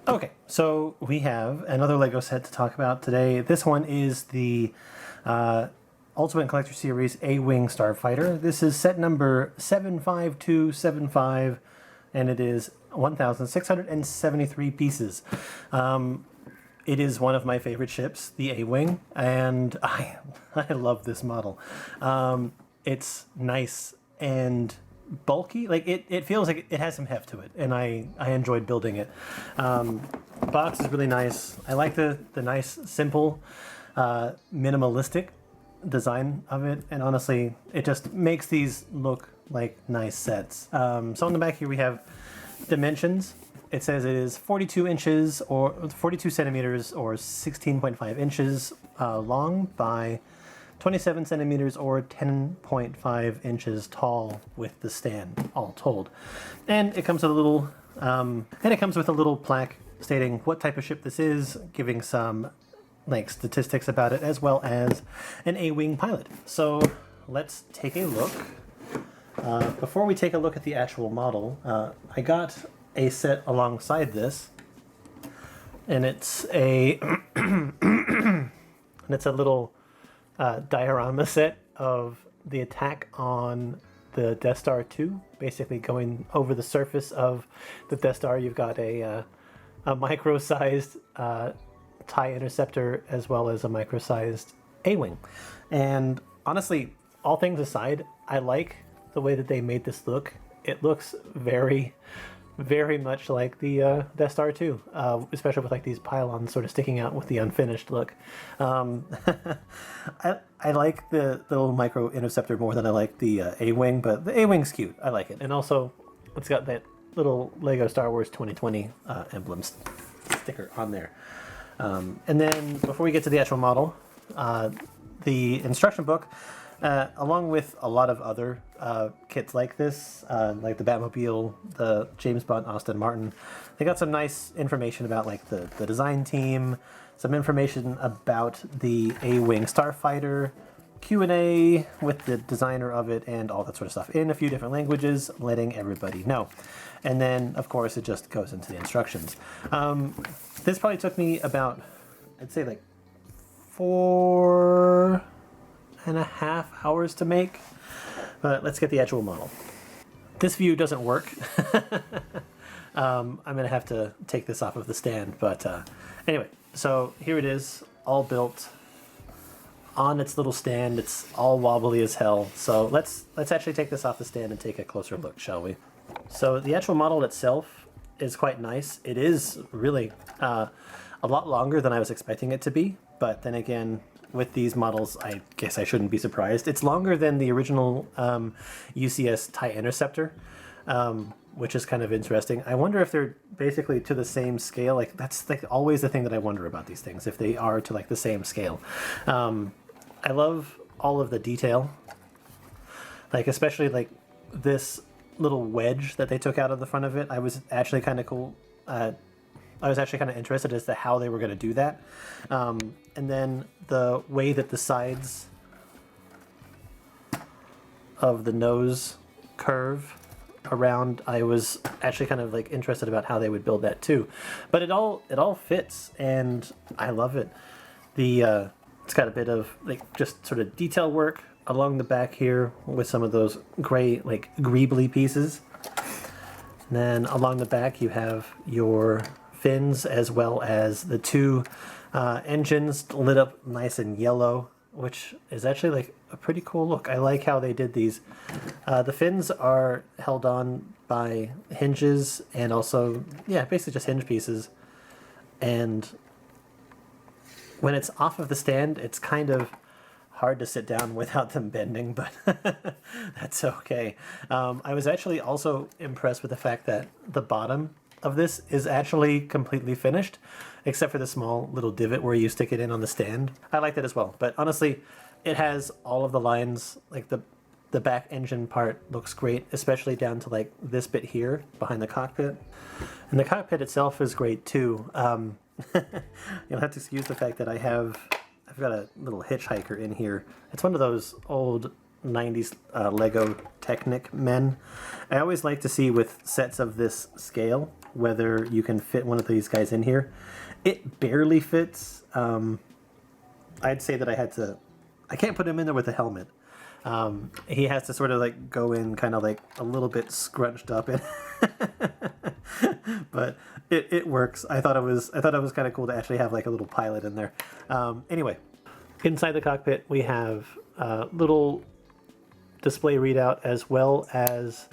Okay, so we have another LEGO set to talk about today. This one is the Ultimate Collector Series A-Wing Starfighter. This is set number 75275, and it is 1,673 pieces. It is one of my favorite ships, the A-Wing, and I love this model. It's nice and bulky. Like it feels like it has some heft to it, and I enjoyed building it. Box is really nice. I like the nice, simple, minimalistic design of it, and honestly, it just makes these look like nice sets. So on the back here we have dimensions. It says it is 42 inches or 42 centimeters or 16.5 inches long by 27 centimeters or 10.5 inches tall with the stand, all told. And it comes with a little, plaque stating what type of ship this is, giving some like statistics about it, as well as an A-Wing pilot. So let's take a look. Before we take a look at the actual model, I got a set alongside this, and it's a little diorama set of the attack on the Death Star 2, basically going over the surface of the Death Star. You've got a micro-sized TIE interceptor as well as a micro-sized A-Wing. And honestly, all things aside, I like the way that they made this look. It looks very, very much like the Death Star 2, especially with like these pylons sort of sticking out with the unfinished look. I like the little micro interceptor more than I like the A-Wing, but the A-Wing's cute. I like it. And also, it's got that little LEGO Star Wars 2020 emblem sticker on there. And then before we get to the actual model, the instruction book, along with a lot of other kits like this, like the Batmobile, the James Bond Aston Martin, they got some nice information about like the design team, some information about the A-Wing Starfighter, Q&A with the designer of it, and all that sort of stuff in a few different languages, letting everybody know. And then, of course, it just goes into the instructions. This probably took me about, I'd say like 4.5 hours to make, but let's get the actual model. This view doesn't work. I'm gonna have to take this off of the stand, but anyway, so here it is, all built on its little stand. It's all wobbly as hell. So let's actually take this off the stand and take a closer look, shall we? So the actual model itself is quite nice. It is really a lot longer than I was expecting it to be, but then again, with these models, I guess I shouldn't be surprised. It's longer than the original UCS TIE Interceptor, which is kind of interesting. I wonder if they're basically to the same scale. Like that's like always the thing that I wonder about these things, if they are to like the same scale. I love all of the detail, like especially like this little wedge that they took out of the front of it. I was actually kind of cool. I was actually kind of interested as to how they were going to do that. And then the way that the sides of the nose curve around, I was actually kind of like interested about how they would build that too. But it all fits, and I love it. It's got a bit of like just sort of detail work along the back here with some of those gray like greebly pieces. And then along the back you have your fins, as well as the two engines lit up nice and yellow, which is actually like a pretty cool look. I like how they did these. The fins are held on by hinges, and also, yeah, basically just hinge pieces. And when it's off of the stand, it's kind of hard to sit down without them bending, but that's okay. I was actually also impressed with the fact that the bottom of this is actually completely finished, except for the small little divot where you stick it in on the stand. I like that as well, but honestly, it has all of the lines. Like the back engine part looks great, especially down to like this bit here behind the cockpit. And the cockpit itself is great too. You'll have to excuse the fact that I've got a little hitchhiker in here. It's one of those old 90s Lego Technic men. I always like to see with sets of this scale whether you can fit one of these guys in here. It barely fits. I'd say that I can't put him in there with a helmet. He has to sort of like go in kind of like a little bit scrunched up in but it works. I thought it was kind of cool to actually have like a little pilot in there. Anyway, inside the cockpit we have a little display readout as well as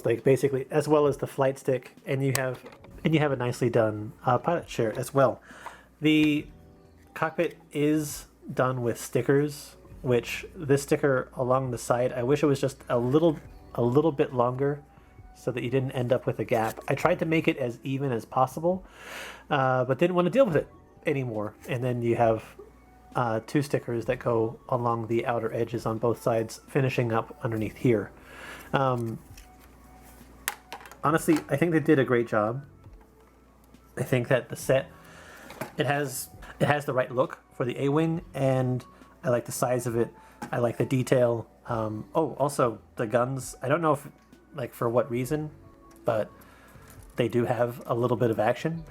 like basically as well as the flight stick, and you have a nicely done pilot chair as well. The cockpit is done with stickers, which this sticker along the side, I wish it was just a little bit longer so that you didn't end up with a gap. I tried to make it as even as possible, but didn't want to deal with it anymore. And then you have 2 stickers that go along the outer edges on both sides, finishing up underneath here. Honestly, I think they did a great job. I think that the set, it has the right look for the A-Wing, and I like the size of it. I like the detail. Oh, also the guns. I don't know if, like, for what reason, but they do have a little bit of action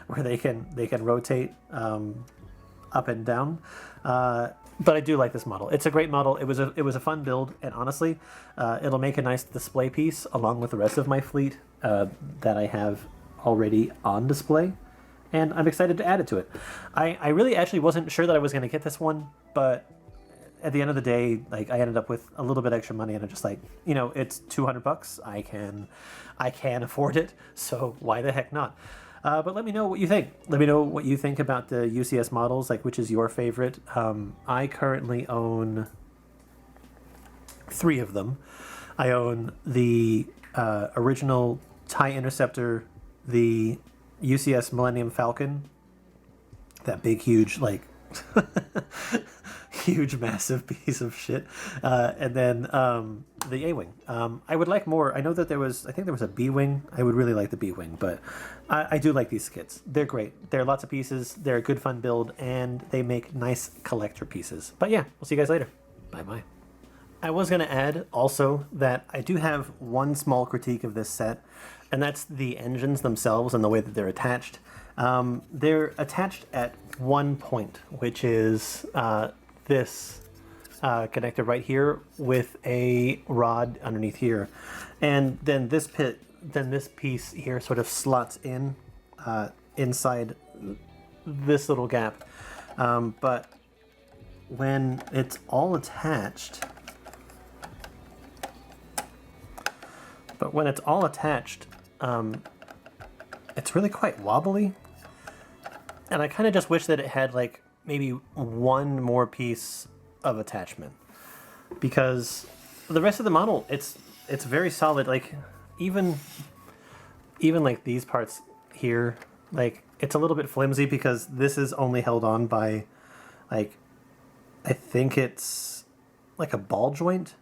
where they can rotate up and down. But I do like this model. It's a great model. It was a fun build, and honestly, it'll make a nice display piece along with the rest of my fleet that I have already on display. And I'm excited to add it to it. I really actually wasn't sure that I was going to get this one, but at the end of the day, like, I ended up with a little bit extra money, and I'm just like, you know, it's $200. I can afford it, so why the heck not? But let me know what you think. Let me know what you think about the UCS models, like which is your favorite. I currently own 3 of them. I own the original TIE Interceptor, the UCS Millennium Falcon, that big, huge, like, huge, massive piece of shit, and then the A-Wing. I would like more. I know that I think there was a B-Wing. I would really like the B-Wing, but I do like these kits. They're great. They're lots of pieces. They're a good, fun build, and they make nice collector pieces. But yeah, we'll see you guys later. Bye-bye. I was going to add also that I do have one small critique of this set, and that's the engines themselves and the way that they're attached. They're attached at one point, which is this connector right here with a rod underneath here, and then this piece here sort of slots in inside this little gap. But when it's all attached, it's really quite wobbly, and I kind of just wish that it had like maybe one more piece of attachment, because the rest of the model, it's very solid. Like even like these parts here, like it's a little bit flimsy because this is only held on by, like, I think it's like a ball joint.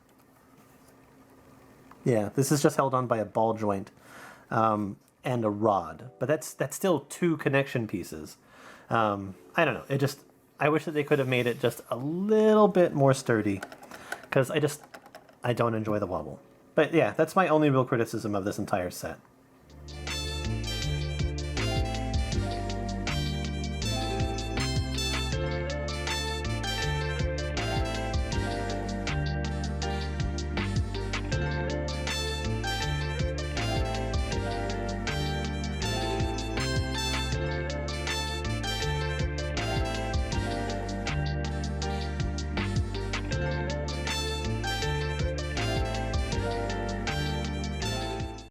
Yeah, this is just held on by a ball joint and a rod, but that's still 2 connection pieces. I don't know. I wish that they could have made it just a little bit more sturdy, because I don't enjoy the wobble. But yeah, that's my only real criticism of this entire set.